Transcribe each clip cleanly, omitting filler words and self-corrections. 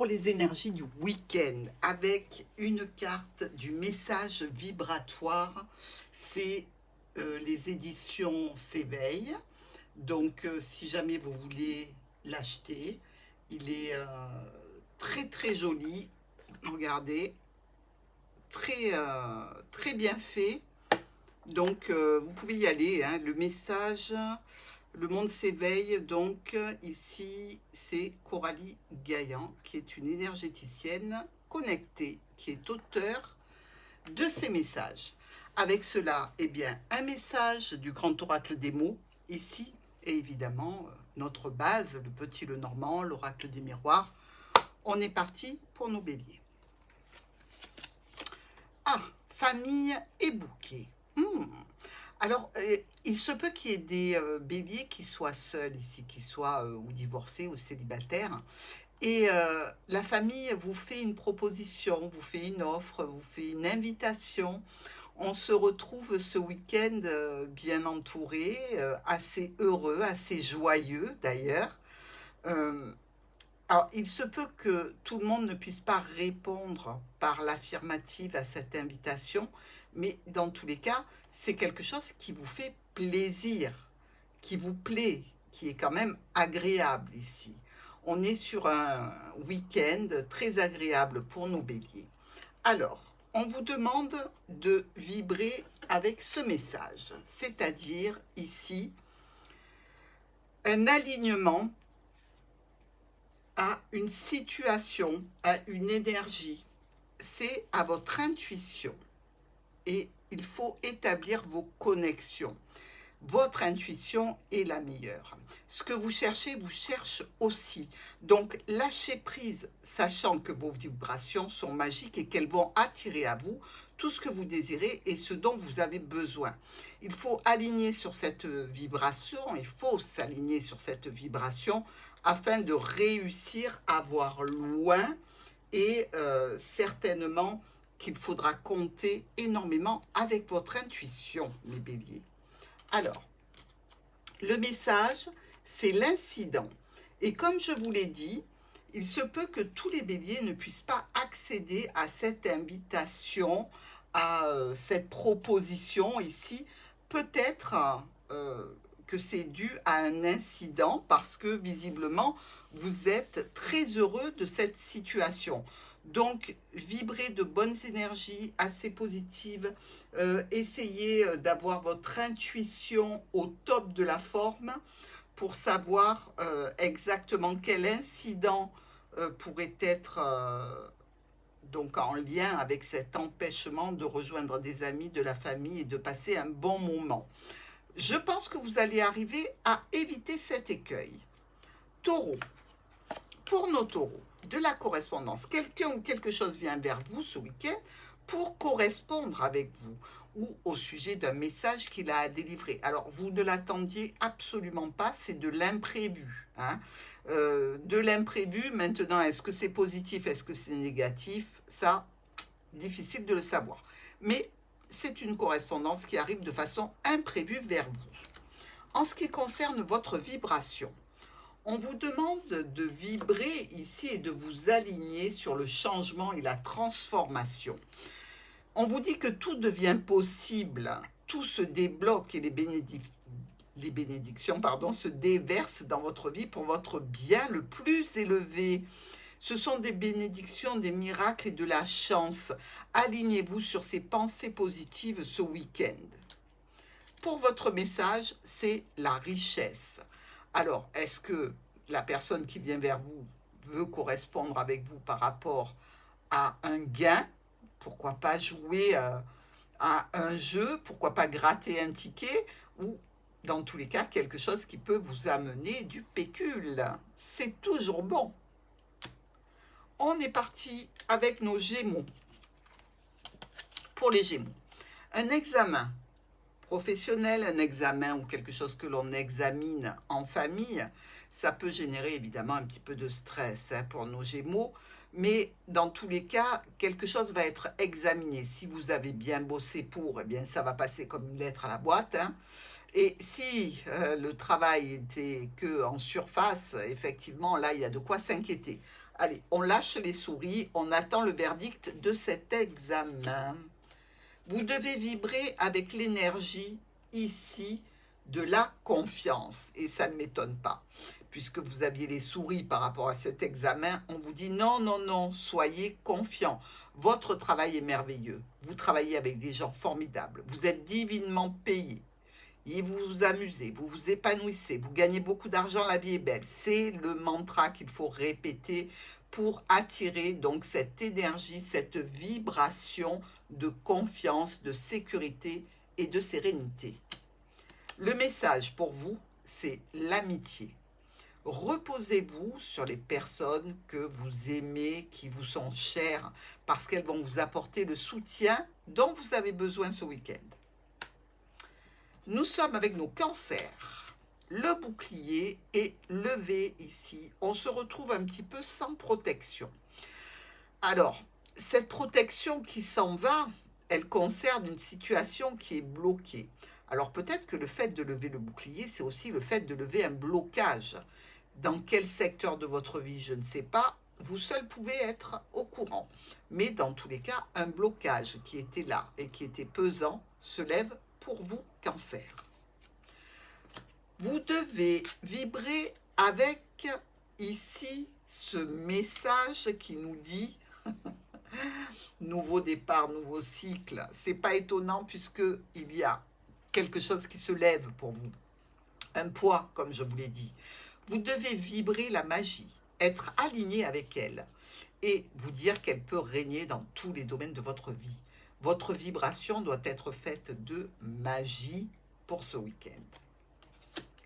pour les énergies du week-end avec une carte du message vibratoire. C'est les éditions S'éveille. Donc, si jamais vous voulez l'acheter, il est très très joli. Regardez, très bien fait. Donc, vous pouvez y aller, hein. Le message, le monde s'éveille. Donc, ici, c'est Coralie Gaillan, qui est une énergéticienne connectée, qui est auteure de ces messages. Avec cela, eh bien, un message du grand oracle des mots, ici, et évidemment, notre base, le petit le normand, l'oracle des miroirs. On est parti pour nos béliers. Ah, famille et bouquet. Alors, il se peut qu'il y ait des béliers qui soient seuls ici, qui soient ou divorcés ou célibataires. Et la famille vous fait une proposition, vous fait une offre, vous fait une invitation. On se retrouve ce week-end bien entouré, assez heureux, assez joyeux d'ailleurs. Alors, il se peut que tout le monde ne puisse pas répondre par l'affirmative à cette invitation, mais dans tous les cas, c'est quelque chose qui vous fait plaisir, qui vous plaît, qui est quand même agréable ici. On est sur un week-end très agréable pour nos béliers. Alors, on vous demande de vibrer avec ce message, c'est-à-dire ici un alignement à une situation, à une énergie. C'est à votre intuition et il faut établir vos connexions. Votre intuition est la meilleure. Ce que vous cherchez, vous cherche aussi. Donc, lâchez prise, sachant que vos vibrations sont magiques et qu'elles vont attirer à vous tout ce que vous désirez et ce dont vous avez besoin. Il faut aligner sur cette vibration, il faut s'aligner sur cette vibration afin de réussir à voir loin et certainement qu'il faudra compter énormément avec votre intuition, mes béliers. Alors, le message, c'est l'incident. Et comme je vous l'ai dit, il se peut que tous les béliers ne puissent pas accéder à cette invitation, à cette proposition ici. Peut-être que c'est dû à un incident parce que visiblement, vous êtes très heureux de cette situation. Donc, vibrez de bonnes énergies assez positives, essayez d'avoir votre intuition au top de la forme pour savoir exactement quel incident pourrait être donc en lien avec cet empêchement de rejoindre des amis, de la famille et de passer un bon moment. Je pense que vous allez arriver à éviter cet écueil. Taureau. Pour nos taureaux, de la correspondance, quelqu'un ou quelque chose vient vers vous ce week-end pour correspondre avec vous ou au sujet d'un message qu'il a à délivrer. Alors, vous ne l'attendiez absolument pas, c'est de l'imprévu. Hein. De l'imprévu, maintenant, est-ce que c'est positif, est-ce que c'est négatif? Ça, difficile de le savoir. Mais c'est une correspondance qui arrive de façon imprévue vers vous. En ce qui concerne votre vibration, on vous demande de vibrer ici et de vous aligner sur le changement et la transformation. On vous dit que tout devient possible, tout se débloque et les bénédictions se déversent dans votre vie pour votre bien le plus élevé. Ce sont des bénédictions, des miracles et de la chance. Alignez-vous sur ces pensées positives ce week-end. Pour votre message, c'est la richesse. Alors, est-ce que la personne qui vient vers vous veut correspondre avec vous par rapport à un gain? Pourquoi pas jouer à un jeu? Pourquoi pas gratter un ticket? Ou, dans tous les cas, quelque chose qui peut vous amener du pécule. C'est toujours bon. On est parti avec nos Gémeaux. Pour les Gémeaux, un examen professionnel, un examen ou quelque chose que l'on examine en famille, Ça peut générer évidemment un petit peu de stress hein, pour nos Gémeaux, mais dans tous les cas, quelque chose va être examiné. Si vous avez bien bossé pour, eh bien ça va passer comme une lettre à la boîte, hein. Et si le travail était que en surface, effectivement, là, il y a de quoi s'inquiéter. Allez, on lâche les souris, on attend le verdict de cet examen. Vous devez vibrer avec l'énergie ici de la confiance. Et ça ne m'étonne pas. Puisque vous aviez les souris par rapport à cet examen, on vous dit non, non, non, soyez confiants. Votre travail est merveilleux. Vous travaillez avec des gens formidables. Vous êtes divinement payés. Et vous vous amusez, vous vous épanouissez, vous gagnez beaucoup d'argent, la vie est belle. C'est le mantra qu'il faut répéter pour attirer donc cette énergie, cette vibration de confiance, de sécurité et de sérénité. Le message pour vous, c'est l'amitié. Reposez-vous sur les personnes que vous aimez, qui vous sont chères, parce qu'elles vont vous apporter le soutien dont vous avez besoin ce week-end. Nous sommes avec nos cancers. Le bouclier est levé ici. On se retrouve un petit peu sans protection. Alors, cette protection qui s'en va, elle concerne une situation qui est bloquée. Alors peut-être que le fait de lever le bouclier, c'est aussi le fait de lever un blocage. Dans quel secteur de votre vie, je ne sais pas. Vous seul pouvez être au courant. Mais dans tous les cas, un blocage qui était là et qui était pesant se lève pour vous, Cancer. Vous devez vibrer avec ici ce message qui nous dit nouveau départ, nouveau cycle. C'est pas étonnant puisque il y a quelque chose qui se lève pour vous. Un poids, comme je vous l'ai dit. Vous devez vibrer la magie, être aligné avec elle et vous dire qu'elle peut régner dans tous les domaines de votre vie. Votre vibration doit être faite de magie pour ce week-end.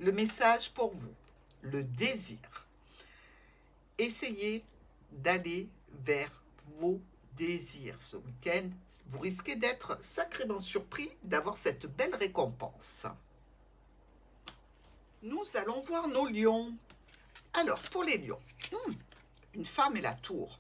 Le message pour vous, le désir. Essayez d'aller vers vos désirs ce week-end. Vous risquez d'être sacrément surpris d'avoir cette belle récompense. Nous allons voir nos lions. Alors, pour les lions, une femme et la tour.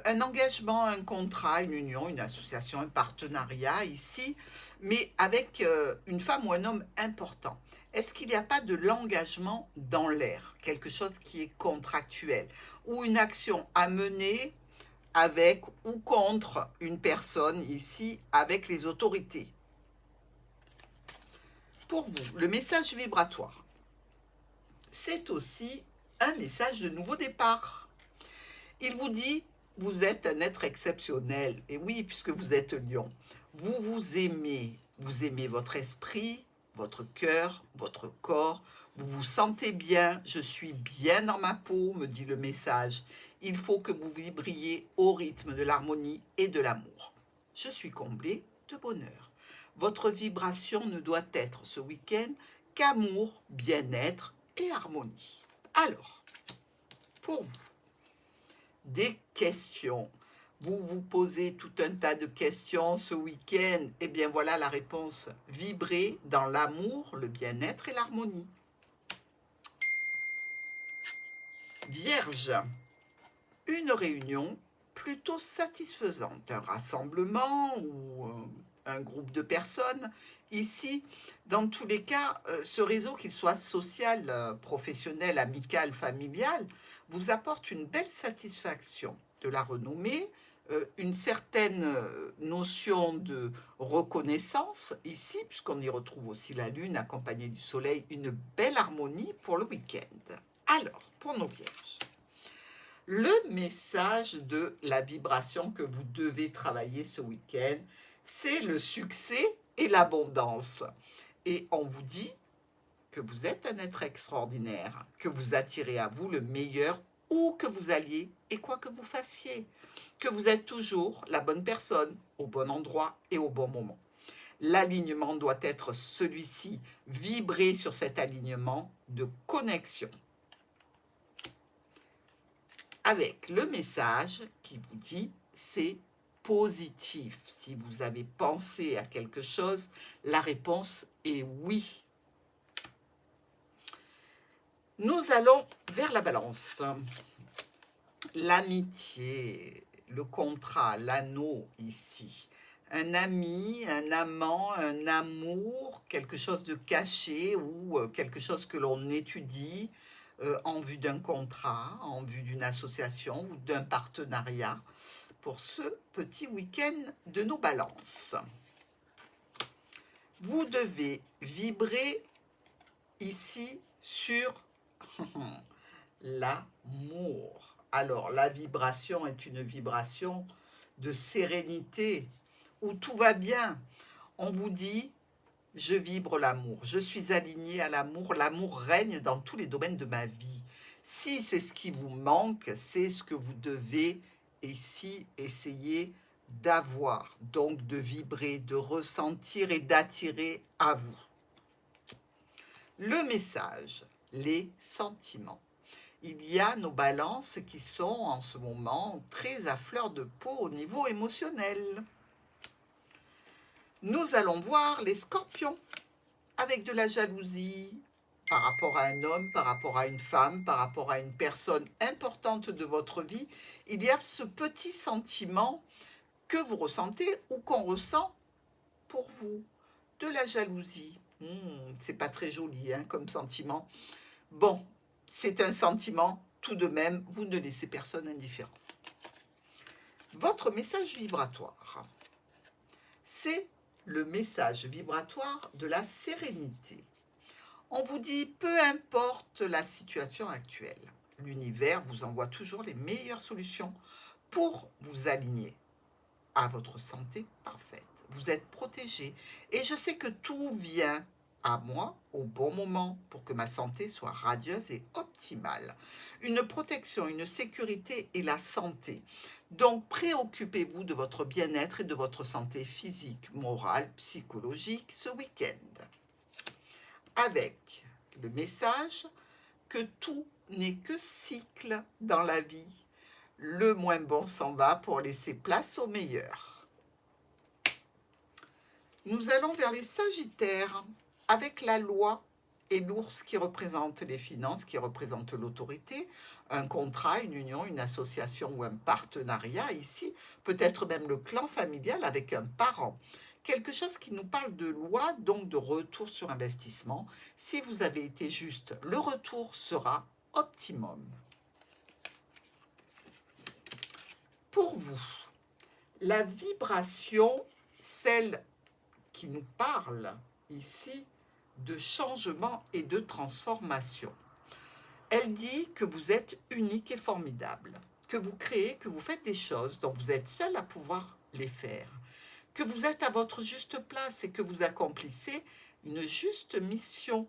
Un engagement, un contrat, une union, une association, un partenariat ici, mais avec une femme ou un homme important. Est-ce qu'il n'y a pas de l'engagement dans l'air, quelque chose qui est contractuel, ou une action à mener avec ou contre une personne ici, avec les autorités? Pour vous, le message vibratoire, c'est aussi un message de nouveau départ. Il vous dit, vous êtes un être exceptionnel. Et oui, puisque vous êtes lion. Vous vous aimez votre esprit, votre cœur, votre corps. Vous vous sentez bien. Je suis bien dans ma peau, me dit le message. Il faut que vous vibriez au rythme de l'harmonie et de l'amour. Je suis comblé de bonheur. Votre vibration ne doit être ce week-end qu'amour, bien-être et harmonie. Alors, pour vous, des questions. Vous vous posez tout un tas de questions ce week-end. Eh bien, voilà la réponse. Vibrez dans l'amour, le bien-être et l'harmonie. Vierge, une réunion plutôt satisfaisante. Un rassemblement ou un groupe de personnes. Ici, dans tous les cas, ce réseau, qu'il soit social, professionnel, amical, familial, vous apporte une belle satisfaction, de la renommée, une certaine notion de reconnaissance ici, puisqu'on y retrouve aussi la lune accompagnée du soleil, une belle harmonie pour le week-end. Alors, pour nos vierges, le message de la vibration que vous devez travailler ce week-end, c'est le succès et l'abondance. Et on vous dit que vous êtes un être extraordinaire, que vous attirez à vous le meilleur où que vous alliez et quoi que vous fassiez, que vous êtes toujours la bonne personne, au bon endroit et au bon moment. L'alignement doit être celui-ci, vibrer sur cet alignement de connexion. Avec le message qui vous dit c'est positif. Si vous avez pensé à quelque chose, la réponse est oui. Nous allons vers la balance. L'amitié, le contrat, l'anneau ici. Un ami, un amant, un amour, quelque chose de caché ou quelque chose que l'on étudie en vue d'un contrat, en vue d'une association ou d'un partenariat pour ce petit week-end de nos balances. Vous devez vibrer ici sur l'amour. Alors, la vibration est une vibration de sérénité, où tout va bien. On vous dit, je vibre l'amour, je suis aligné à l'amour, l'amour règne dans tous les domaines de ma vie. Si c'est ce qui vous manque, c'est ce que vous devez ici essayer d'avoir, donc de vibrer, de ressentir et d'attirer à vous. Le message, les sentiments. Il y a nos balances qui sont en ce moment très à fleur de peau au niveau émotionnel. Nous allons voir les scorpions avec de la jalousie par rapport à un homme, par rapport à une femme, par rapport à une personne importante de votre vie. Il y a ce petit sentiment que vous ressentez ou qu'on ressent pour vous, de la jalousie. C'est pas très joli comme sentiment. Bon, c'est un sentiment, tout de même, vous ne laissez personne indifférent. Votre message vibratoire, c'est le message vibratoire de la sérénité. On vous dit, peu importe la situation actuelle, l'univers vous envoie toujours les meilleures solutions pour vous aligner à votre santé parfaite. Vous êtes protégé et je sais que tout vient à moi au bon moment pour que ma santé soit radieuse et optimale. Une protection, une sécurité et la santé. Donc préoccupez-vous de votre bien-être et de votre santé physique, morale, psychologique ce week-end. Avec le message que tout n'est que cycle dans la vie. Le moins bon s'en va pour laisser place au meilleur. Nous allons vers les Sagittaires avec la loi et l'ours qui représente les finances, qui représente l'autorité, un contrat, une union, une association ou un partenariat ici, peut-être même le clan familial avec un parent. Quelque chose qui nous parle de loi, donc de retour sur investissement. Si vous avez été juste, le retour sera optimum. Pour vous, la vibration, celle qui nous parle ici de changement et de transformation. Elle dit que vous êtes unique et formidable, que vous créez, que vous faites des choses dont vous êtes seul à pouvoir les faire, que vous êtes à votre juste place et que vous accomplissez une juste mission,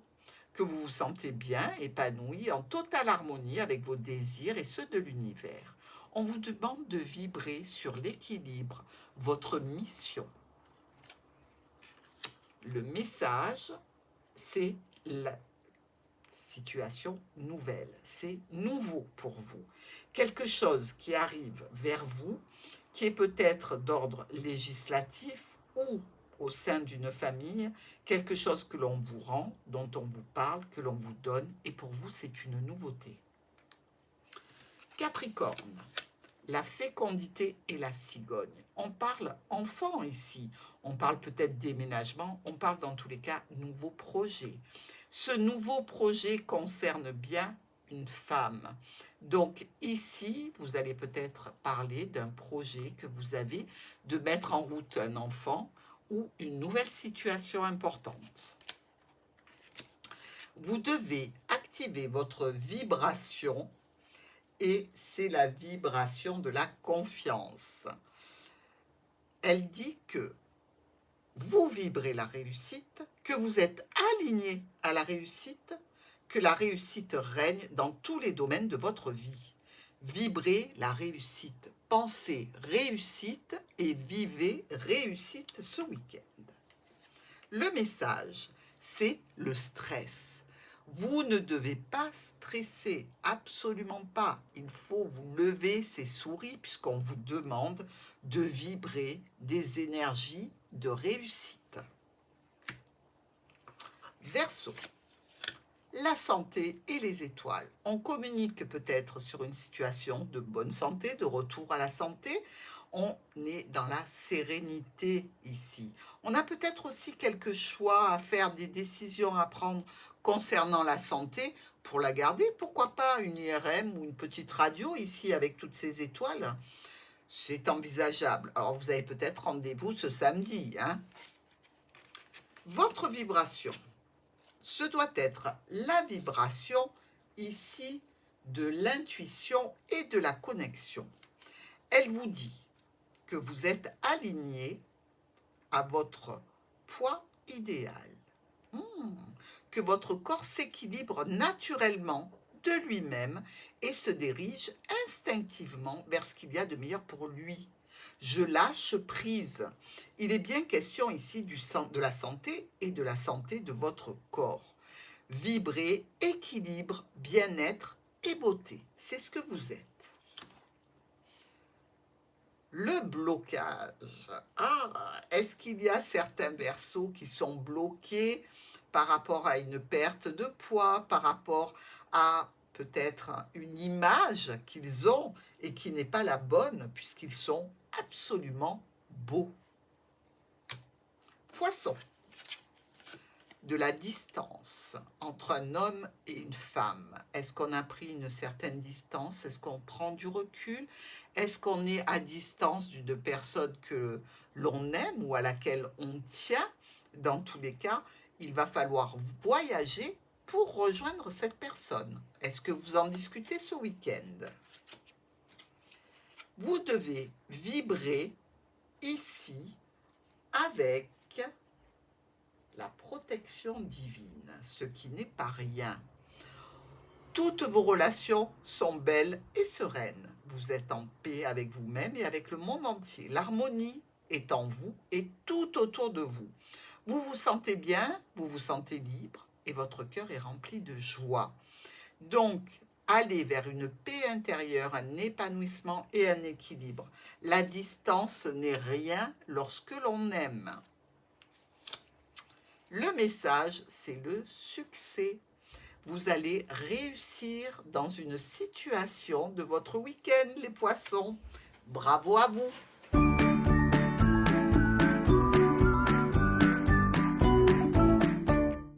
que vous vous sentez bien, épanoui, en totale harmonie avec vos désirs et ceux de l'univers. On vous demande de vibrer sur l'équilibre, votre mission. Le message, c'est la situation nouvelle, c'est nouveau pour vous. Quelque chose qui arrive vers vous, qui est peut-être d'ordre législatif ou au sein d'une famille, quelque chose que l'on vous rend, dont on vous parle, que l'on vous donne, et pour vous, c'est une nouveauté. Capricorne, la fécondité et la cigogne. On parle enfant ici, on parle peut-être déménagement, on parle dans tous les cas nouveau projet. Ce nouveau projet concerne bien une femme. Donc ici, vous allez peut-être parler d'un projet que vous avez de mettre en route un enfant ou une nouvelle situation importante. Vous devez activer votre vibration et c'est la vibration de la confiance. Elle dit que vous vibrez la réussite, que vous êtes aligné à la réussite, que la réussite règne dans tous les domaines de votre vie. Vibrez la réussite, pensez réussite et vivez réussite ce week-end. Le message, c'est le stress. Vous ne devez pas stresser, absolument pas. Il faut vous lever ces souris puisqu'on vous demande de vibrer des énergies de réussite. Verseau, la santé et les étoiles. On communique peut-être sur une situation de bonne santé, de retour à la santé. On est dans la sérénité ici. On a peut-être aussi quelques choix à faire, des décisions à prendre concernant la santé pour la garder. Pourquoi pas une IRM ou une petite radio ici avec toutes ces étoiles? C'est envisageable. Alors vous avez peut-être rendez-vous ce samedi, hein? Votre vibration, ce doit être la vibration ici de l'intuition et de la connexion. Elle vous dit que vous êtes aligné à votre poids idéal, que votre corps s'équilibre naturellement de lui-même et se dirige instinctivement vers ce qu'il y a de meilleur pour lui. Je lâche prise. Il est bien question ici de la santé et de la santé de votre corps. Vibrer, équilibre, bien-être et beauté, c'est ce que vous êtes. Le blocage. Est-ce qu'il y a certains Verseaux qui sont bloqués par rapport à une perte de poids, par rapport à peut-être une image qu'ils ont et qui n'est pas la bonne puisqu'ils sont absolument beaux? Poisson. De la distance entre un homme et une femme. Est-ce qu'on a pris une certaine distance? Est-ce qu'on prend du recul? Est-ce qu'on est à distance d'une personne que l'on aime ou à laquelle on tient? Dans tous les cas, il va falloir voyager pour rejoindre cette personne. Est-ce que vous en discutez ce week-end? Vous devez vibrer ici avec la protection divine, ce qui n'est pas rien. Toutes vos relations sont belles et sereines. Vous êtes en paix avec vous-même et avec le monde entier. L'harmonie est en vous et tout autour de vous. Vous vous sentez bien, vous vous sentez libre et votre cœur est rempli de joie. Donc, allez vers une paix intérieure, un épanouissement et un équilibre. La distance n'est rien lorsque l'on aime. Le message, c'est le succès. Vous allez réussir dans une situation de votre week-end, les poissons. Bravo à vous!